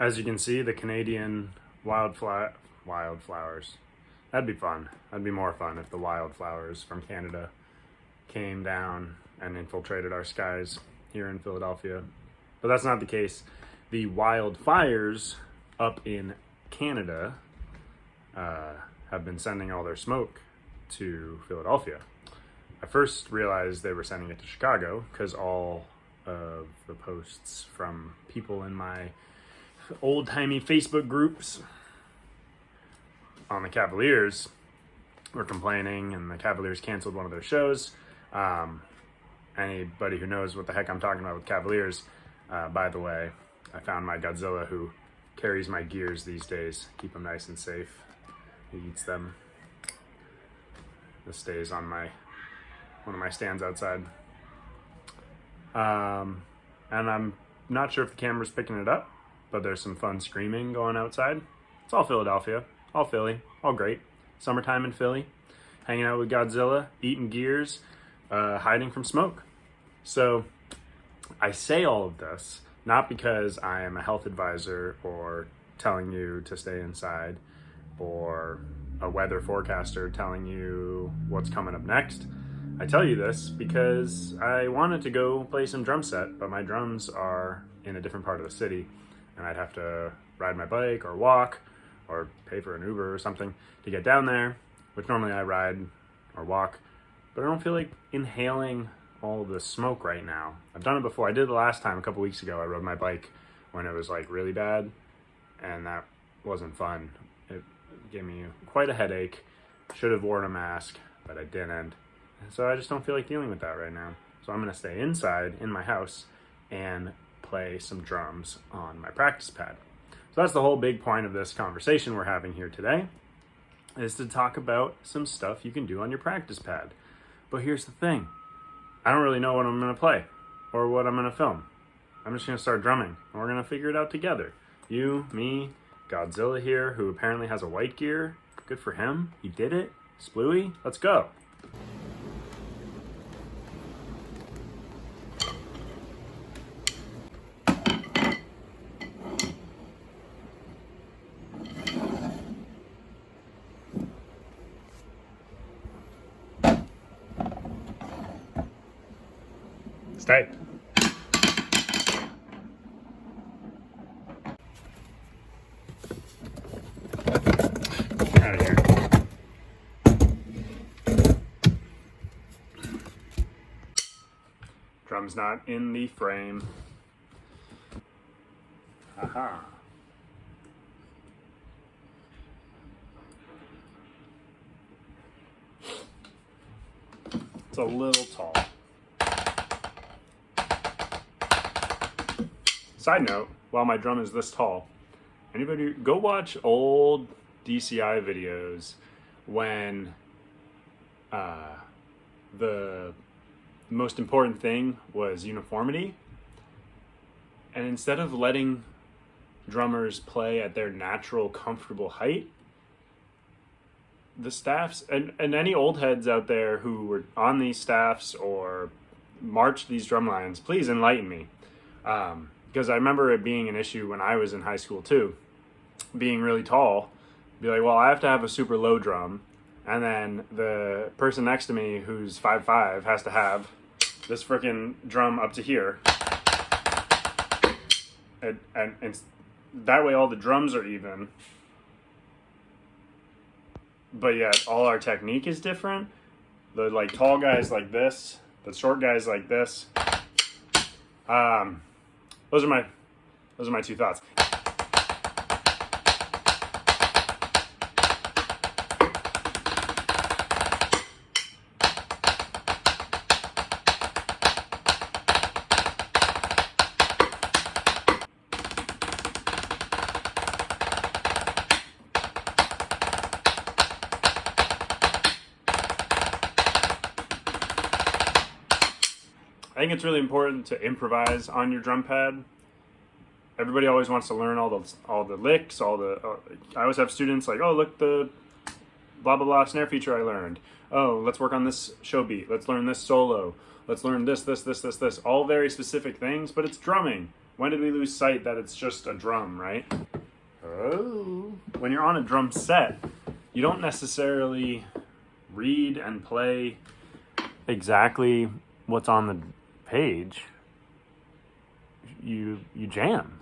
As you can see, the Canadian wildflowers. That'd be fun. That'd be more fun if the wildflowers from Canada came down and infiltrated our skies here in Philadelphia. But that's not the case. The wildfires up in Canada have been sending all their smoke to Philadelphia. I first realized they were sending it to Chicago because all of the posts from people in my old-timey Facebook groups on the Cavaliers were complaining, and the Cavaliers canceled one of their shows. Anybody who knows what the heck I'm talking about with Cavaliers, by the way, I found my Godzilla who carries my gears these days. Keep him nice and safe. He eats them. This stays on one of my stands outside. And I'm not sure if the camera's picking it up, but there's some fun screaming going outside. It's all Philadelphia, all Philly, all great. Summertime in Philly, hanging out with Godzilla, eating gears, hiding from smoke. So I say all of this not because I am a health advisor or telling you to stay inside or a weather forecaster telling you what's coming up next. I tell you this because I wanted to go play some drum set, but my drums are in a different part of the city, and I'd have to ride my bike or walk or pay for an Uber or something to get down there, which normally I ride or walk, but I don't feel like inhaling all of the smoke right now. I've done it before. I did it the last time a couple weeks ago. I rode my bike when it was like really bad, and that wasn't fun. It gave me quite a headache. Should have worn a mask, but I didn't. So I just don't feel like dealing with that right now. So I'm gonna stay inside in my house and play some drums on my practice pad. So that's the whole big point of this conversation we're having here today, is to talk about some stuff you can do on your practice pad. But here's the thing. I don't really know what I'm gonna play or what I'm gonna film. I'm just gonna start drumming and we're gonna figure it out together. You, me, Godzilla here, who apparently has a white gear. Good for him. He did it. Splooey, let's go. Stay. Out of here. Drum's not in the frame. Aha. It's a little tall. Side note, while my drum is this tall, anybody go watch old DCI videos when the most important thing was uniformity, and instead of letting drummers play at their natural comfortable height, the staffs and any old heads out there who were on these staffs or marched these drum lines, please enlighten me. Because I remember it being an issue when I was in high school too, being really tall, be like, well, I have to have a super low drum, and then the person next to me who's 5'5" has to have this freaking drum up to here, and that way all the drums are even, but yet all our technique is different. The like tall guys like this, the short guys like this. Those are my two thoughts. I think it's really important to improvise on your drum pad. Everybody always wants to learn all the licks, I always have students like, oh, look, the blah blah blah snare feature I learned. Oh, let's work on this show beat. Let's learn this solo. Let's learn this. All very specific things, but it's drumming. when did we lose sight that it's just a drum, right? Oh. When you're on a drum set, you don't necessarily read and play exactly what's on the page. You jam.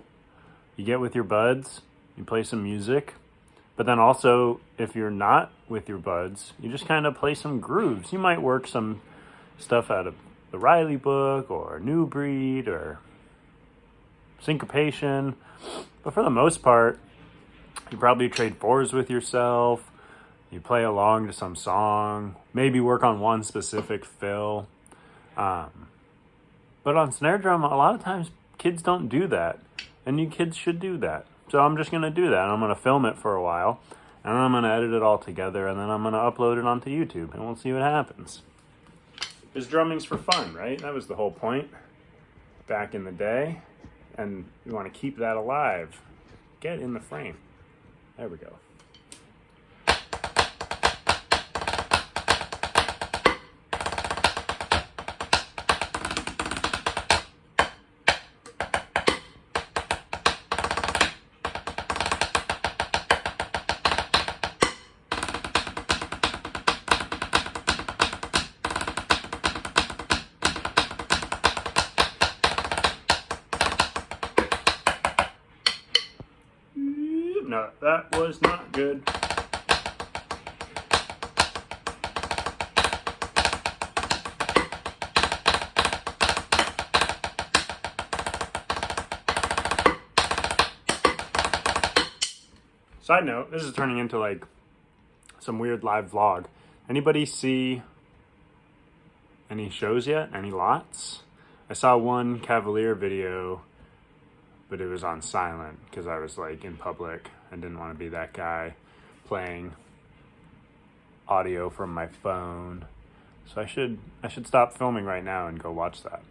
You get with your buds, you play some music, but then also, if you're not with your buds, you just kind of play some grooves. You might work some stuff out of the Riley book or New Breed or syncopation, but for the most part, you probably trade fours with yourself. You play along to some song, maybe work on one specific fill. But on snare drum, a lot of times kids don't do that, and you kids should do that. So I'm just going to do that. I'm going to film it for a while, and then I'm going to edit it all together, and then I'm going to upload it onto YouTube, and we'll see what happens. Because drumming's for fun, right? That was the whole point back in the day, and we want to keep that alive. Get in the frame. There we go. No, that was not good. Side note, this is turning into like some weird live vlog. Anybody see any shows yet? Any lots? I saw one Cavalier video, but it was on silent because I was like in public and didn't want to be that guy playing audio from my phone. So I should stop filming right now and go watch that.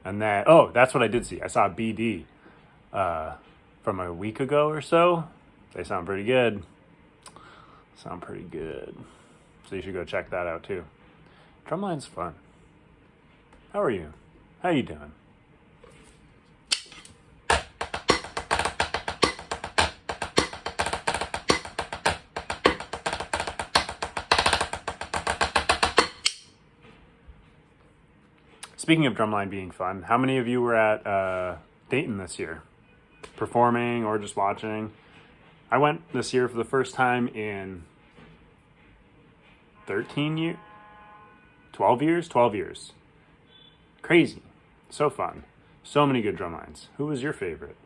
And then, oh, that's what I did see. I saw BD from a week ago or so. They sound pretty good. So you should go check that out too. Drumline's fun. How are you? How you doing? Speaking of drumline being fun, how many of you were at Dayton this year? Performing or just watching? I went this year for the first time in 13 years? 12 years? 12 years. Crazy. So fun. So many good drumlines. Who was your favorite?